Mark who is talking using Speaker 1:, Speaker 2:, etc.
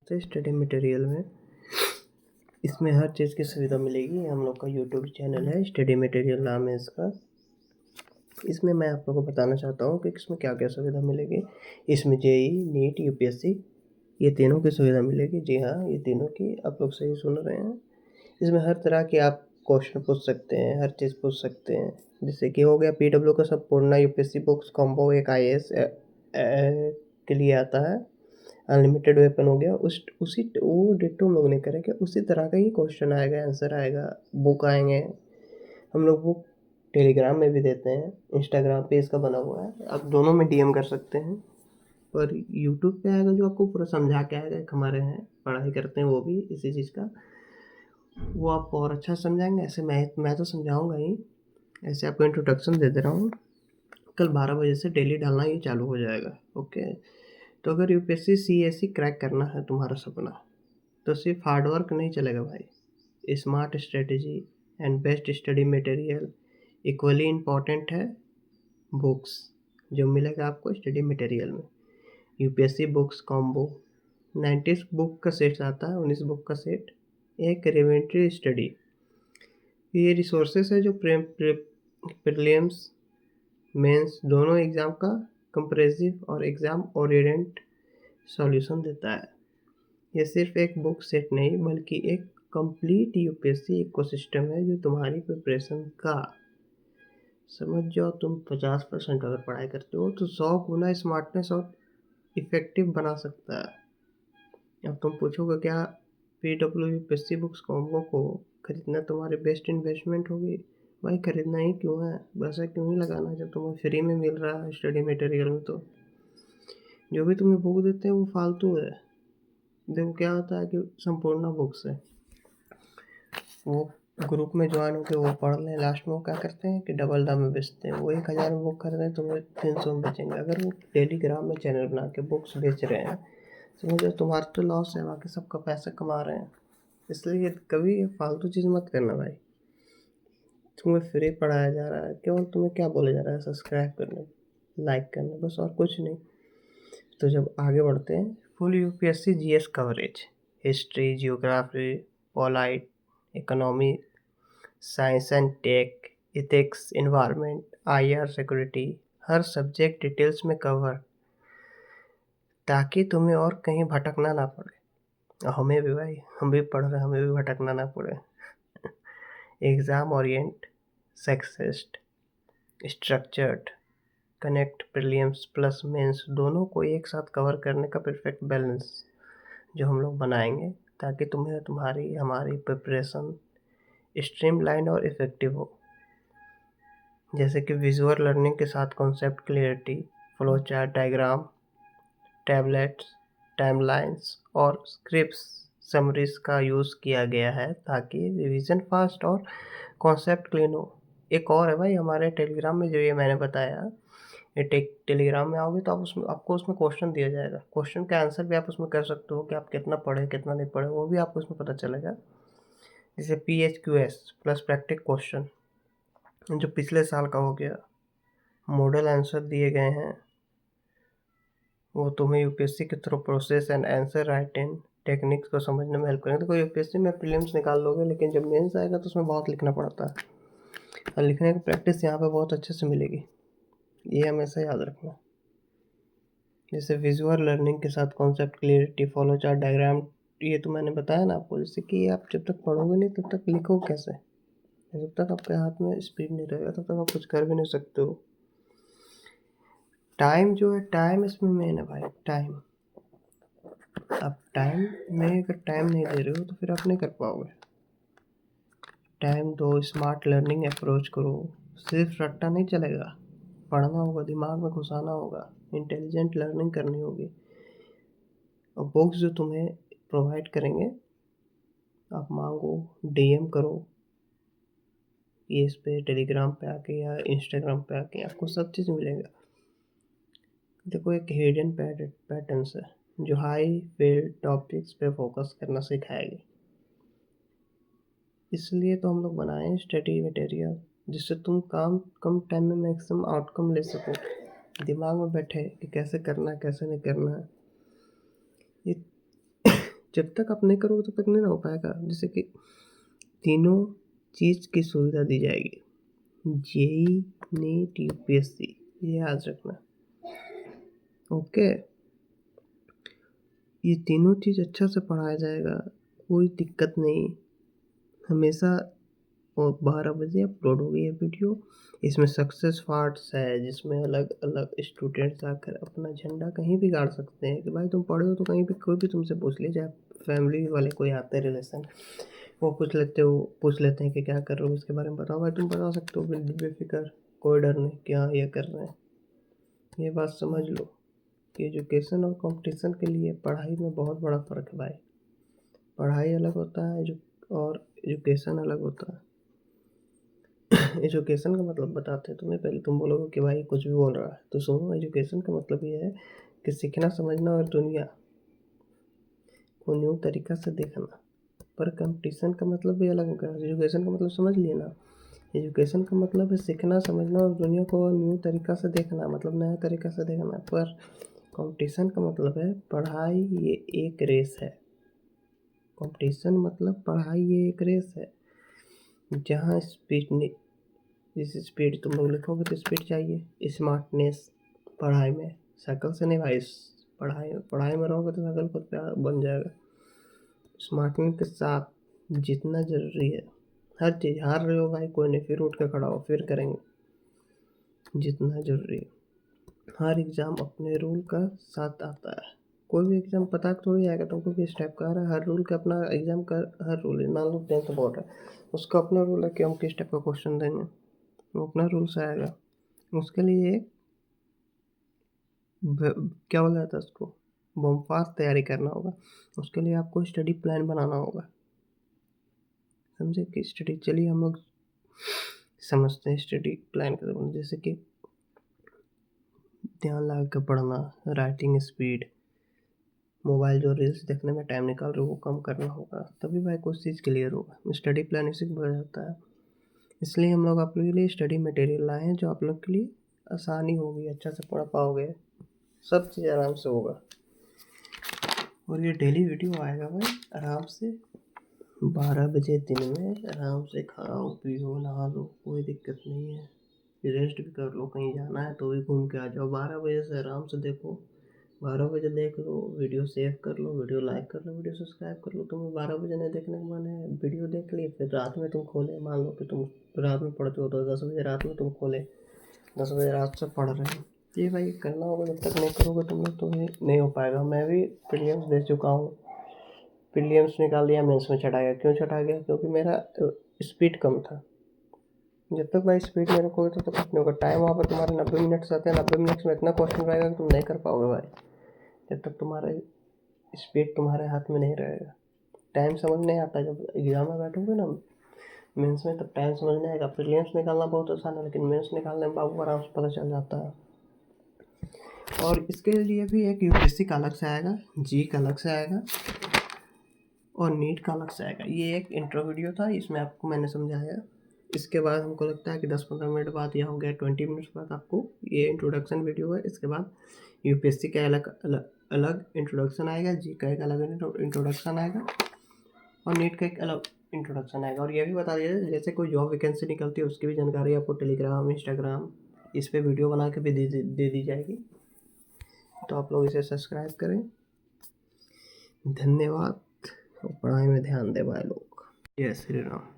Speaker 1: तो study material में इसमें हर चीज़ की सुविधा मिलेगी। हम लोग का यूट्यूब चैनल है, स्टडी मटेरियल नाम है इसका। इसमें मैं आप लोगों को बताना चाहता हूँ कि इसमें क्या क्या सुविधा मिलेगी। इसमें जेई, नीट, यूपीएससी ये तीनों की सुविधा मिलेगी। जी हाँ, ये तीनों की आप लोग सही सुन रहे हैं। इसमें हर तरह के आप क्वेश्चन पूछ सकते हैं, हर चीज़ पूछ सकते हैं। जैसे कि हो गया पीडब्ल्यू का संपूर्ण यूपीएससी बुक्स कॉम्बो, एक आईएएस के लिए आता है। अनलिमिटेड वेपन हो गया, उसी वो डिट्टो हम लोग नहीं करेंगे, उसी तरह का ही क्वेश्चन आएगा, आंसर आएगा, बुक आएंगे। हम लोग बुक टेलीग्राम में भी देते हैं, इंस्टाग्राम पे इसका बना हुआ है, आप दोनों में डीएम कर सकते हैं। और यूट्यूब पे आएगा जो आपको पूरा समझा के आएगा। एक हमारे हैं पढ़ाई करते हैं वो भी इसी चीज़ का, वो आपको और अच्छा समझाएंगे। ऐसे मैं तो समझाऊंगा ही, ऐसे आपको इंट्रोडक्शन दे दे रहा हूँ। कल 12 बजे से डेली डालना ये चालू हो जाएगा। ओके, तो अगर यूपीएससी सीएससी क्रैक करना है तुम्हारा सपना, तो सिर्फ हार्ड वर्क नहीं चलेगा भाई। Smart strategy and best study material equally important है। बुक्स जो मिलेगा आपको स्टडी मटेरियल में, यूपीएससी बुक्स कॉम्बो 90 बुक का सेट आता है, 19 बुक का सेट, एक रिवेंट्री स्टडी। ये रिसोर्सेस है जो प्रीलिम्स मेंस दोनों एग्ज़ाम का कंप्रेसिव और एग्ज़ाम ओरिएंटेड सॉल्यूशन देता है। ये सिर्फ एक बुक सेट नहीं बल्कि एक कंप्लीट यूपीएससी इकोसिस्टम है जो तुम्हारी प्रिपरेशन का, समझ जाओ, तुम 50% अगर पढ़ाई करते हो तो 100 गुना स्मार्टनेस और इफेक्टिव बना सकता है। अब तुम पूछोगे क्या पीडब्ल्यू यूपीएससी बुक्स कॉम्बो को खरीदना तुम्हारी बेस्ट इन्वेस्टमेंट होगी? भाई खरीदना ही क्यों है, पैसा क्यों ही लगाना जब तुम्हें फ्री में मिल रहा है स्टडी मटेरियल में। तो जो भी तुम्हें बुक देते हैं वो फालतू है। देखो क्या होता है कि संपूर्ण बुक्स है, वो ग्रुप में ज्वाइन होकर वो पढ़ लें, लास्ट में वो क्या करते हैं कि डबल दाम में बेचते हैं। वो 1000 में बुक कर रहे हैं, तुम्हें 300 में बेचेंगे। अगर वो टेलीग्राम में चैनल बना के बुक्स बेच रहे हैं, समझो तुम्हारा तो लॉस है, बाकी सबका पैसा कमा रहे हैं। इसलिए कभी फालतू चीज़ मत करना भाई। तुम्हें फ्री पढ़ाया जा रहा है, केवल तुम्हें क्या बोला जा रहा है, सब्सक्राइब करने, लाइक करने, बस, और कुछ नहीं। तो जब आगे बढ़ते हैं, full UPSC GS coverage, history, geography, polity, economy, science and tech, ethics, environment, IR, security, हर सब्जेक्ट डिटेल्स में कवर, ताकि तुम्हें और कहीं भटकना ना पड़े। हमें भी भाई, हम भी पढ़ रहे हैं, हमें भी भटकना ना पड़े। Exam orient, success, structured, connect prelims plus mains दोनों को एक साथ कवर करने का परफेक्ट बैलेंस जो हम लोग बनाएंगे, ताकि तुम्हें तुम्हारी हमारी प्रिपरेशन स्ट्रीमलाइन और इफ़ेक्टिव हो। जैसे कि विजुअल लर्निंग के साथ concept clarity, flow chart, diagram, tablets, timelines और स्क्रिप्ट्स समरीज का यूज़ किया गया है ताकि रिवीजन फास्ट और कॉन्सेप्ट क्लीन हो। एक और है भाई हमारे टेलीग्राम में, जो ये मैंने बताया, ये टेलीग्राम में आओगे तो आप उसमें आपको उसमें क्वेश्चन दिया जाएगा, क्वेश्चन का आंसर भी आप उसमें कर सकते हो कि आप कितना पढ़े कितना नहीं पढ़े, वो भी आपको उसमें पता चलेगा। जैसे PHQS प्लस प्रैक्टिस क्वेश्चन जो पिछले साल का हो गया, मॉडल आंसर दिए गए हैं, वो तुम्हें यूपीएससी के through process and answer writing techniques को समझने में हेल्प करेंगे। देखो यूपीएससी में प्रीलिम्स निकाल लोगे, लेकिन जब मेंस आएगा तो उसमें बहुत लिखना पड़ता है, और लिखने की प्रैक्टिस यहाँ पे बहुत अच्छे से मिलेगी, ये हमेशा याद रखना। जैसे विजुअल लर्निंग के साथ concept clarity, follow chart, diagram, ये तो मैंने बताया ना आपको। जैसे कि आप जब तक पढ़ोगे नहीं तब तक लिखो कैसे, जब तक आपके हाथ में स्पीड नहीं रहेगा तब तक आप कुछ कर भी नहीं सकते हो। टाइम जो है, टाइम इसमें मेन है भाई, टाइम। अब टाइम में अगर टाइम नहीं दे रहे हो तो फिर आप नहीं कर पाओगे। टाइम दो, स्मार्ट लर्निंग अप्रोच करो, सिर्फ रट्टा नहीं चलेगा, पढ़ना होगा, दिमाग में घुसाना होगा, इंटेलिजेंट लर्निंग करनी होगी। और बुक्स जो तुम्हें प्रोवाइड करेंगे, आप मांगो, डीएम करो, ये इस पे टेलीग्राम पे आके या इंस्टाग्राम पे आके आपको सब चीज़ मिलेगा। देखो एक हिडन पैटर्न्स है जो हाई फील्ड टॉपिक्स पे फोकस करना सिखाएगी। इसलिए तो हम लोग बनाए हैं स्टडी मटेरियल, जिससे तुम काम कम टाइम में मैक्सिमम आउटकम ले सको, दिमाग में बैठे कि कैसे करना है कैसे नहीं करना है। ये जब तक आप नहीं करोगे तब तक नहीं ना हो पाएगा। जैसे कि तीनों चीज़ की सुविधा दी जाएगी, जेई, नीट, यूपीएससी, ये याद रखना। ओके, ये तीनों चीज़ अच्छा से पढ़ाया जाएगा, कोई दिक्कत नहीं। हमेशा 12 बजे अपलोड होगी ये वीडियो। इसमें सक्सेस पार्ट्स है जिसमें अलग अलग स्टूडेंट्स आकर अपना झंडा कहीं भी गाड़ सकते हैं कि भाई तुम पढ़े हो तो कहीं भी कोई भी तुमसे पूछ ले, चाहे फैमिली वाले कोई आते हैं रिलेशन, वो पूछ लेते हैं कि क्या कर रहे हो, इसके बारे में बताओ, भाई तुम बता सकते हो बेफिक्र, कोई डर नहीं कि हाँ ये कर रहे हैं। ये बात समझ लो कि एजुकेशन और कंपटीशन के लिए पढ़ाई में बहुत बड़ा फ़र्क है भाई। पढ़ाई अलग होता है और एजुकेशन अलग होता है। एजुकेशन का मतलब बताते हैं तुम्हें। पहले तुम बोलोगे कि भाई कुछ भी बोल रहा है, तो सुनो, एजुकेशन का मतलब ये है कि सीखना, समझना और दुनिया को न्यू तरीका से देखना। पर कंपटीशन का मतलब भी अलग होगा। एजुकेशन का मतलब समझ लिए ना, एजुकेशन का मतलब है सीखना, समझना और दुनिया को न्यू तरीका से देखना, मतलब नया तरीका से देखना। पर कंपटीशन का मतलब है पढ़ाई ये एक रेस है। कंपटीशन मतलब पढ़ाई ये एक रेस है जहाँ जिस स्पीड तुम लोग लिखोगे तो स्पीड चाहिए, स्मार्टनेस पढ़ाई में, साइकिल से नहीं भाई। पढ़ाई में रहोगे तो साइकिल खुद पे बन जाएगा। स्मार्टनेस के साथ जितना ज़रूरी है हर चीज़, हार रहे हो भाई कोई नहीं, फिर उठ के खड़ा हो, फिर करेंगे, जितना ज़रूरी है। हर एग्ज़ाम अपने रूल का साथ आता है। कोई भी एग्ज़ाम पता थोड़ी आएगा तुमको कि इस टाइप का आ रहा है। हर रूल का अपना एग्ज़ाम का हर रूल है। मान लो 10th बोर्ड है, उसका अपना रूल है कि हम किस टाइप का क्वेश्चन देंगे, वो अपना रूल से आएगा। उसके लिए क्या बोला जाता है उसको, बम्फास्ट तैयारी करना होगा। उसके लिए आपको स्टडी प्लान बनाना होगा, समझे कि स्टडी। चलिए हम लोग समझते हैं स्टडी प्लान के बारे में। जैसे कि ध्यान लगा के पढ़ना, राइटिंग स्पीड, मोबाइल जो रील्स देखने में टाइम निकाल रहे हो वो कम करना होगा, तभी भाई कुछ चीज़ क्लियर होगा। स्टडी प्लान इसी को बोला जाता है। इसलिए हम लोग आप लोगों के लिए स्टडी मटेरियल लाए हैं जो आप लोग के लिए आसानी होगी, अच्छा से पढ़ पाओगे, सब चीज़ आराम से होगा। और ये डेली वीडियो आएगा भाई आराम से 12 बजे दिन में। आराम से खाओ पियो नहा लो, कोई दिक्कत नहीं है। रेस्ट भी कर लो, कहीं जाना है तो भी घूम के आ जाओ। 12 बजे से आराम से देखो, 12 बजे देख लो, वीडियो सेव कर लो, वीडियो लाइक कर लो, वीडियो सब्सक्राइब कर लो। तुम्हें 12 बजे नहीं देखने का मन है, वीडियो देख लिए, फिर रात में तुम खोले, मान लो कि तुम रात में पढ़ते हो तो 10 बजे रात में तुम खोले, 10 बजे रात से पढ़ रहे हो। ये भाई करना होगा, जब तक नहीं करोगे तुम लोग तो नहीं हो पाएगा। मैं भी प्रीलिम्स दे चुका हूँ, प्रीलिम्स निकाल दिया, मेंस में चढ़ा गया। क्यों चढ़ा गया? क्योंकि मेरा स्पीड कम था। जब तक भाई स्पीड में रखोगे तो कुछ नहीं होगा। टाइम वहाँ पर तुम्हारे 90 मिनट्स आते हैं, 90 मिनट्स में इतना क्वेश्चन रहेगा कि तुम नहीं कर पाओगे भाई, जब तक तुम्हारा स्पीड तुम्हारे हाथ में नहीं रहेगा। टाइम समझ नहीं आता, जब एग्जाम में बैठोगे ना मेंस में, तब टाइम समझ नहीं आएगा। प्रीलिम्स निकालना बहुत आसान है, लेकिन मेंस निकालने में बाबू आराम से पता चल जाता है। और इसके लिए भी एक यूपीएससी का अलग से आएगा, जी का अलग से आएगा और नीट का अलग से आएगा। ये एक इंट्रो वीडियो था, इसमें आपको मैंने समझाया। इसके बाद हमको लगता है कि 10-15 मिनट बाद या हो गया 20 मिनट्स बाद आपको ये इंट्रोडक्शन वीडियो है। इसके बाद यूपीएससी का अलग इंट्रोडक्शन आएगा, जी का एक अलग इंट्रोडक्शन आएगा और नीट का एक अलग इंट्रोडक्शन आएगा। और ये भी बता दिया जाए, जैसे कोई जॉब वैकेंसी निकलती है उसकी भी जानकारी आपको टेलीग्राम, इंस्टाग्राम, इस पर वीडियो बना के भी दे दी जाएगी। तो आप लोग इसे सब्सक्राइब करें। धन्यवाद। पढ़ाई में ध्यान दें भाई लोग। जय श्री राम।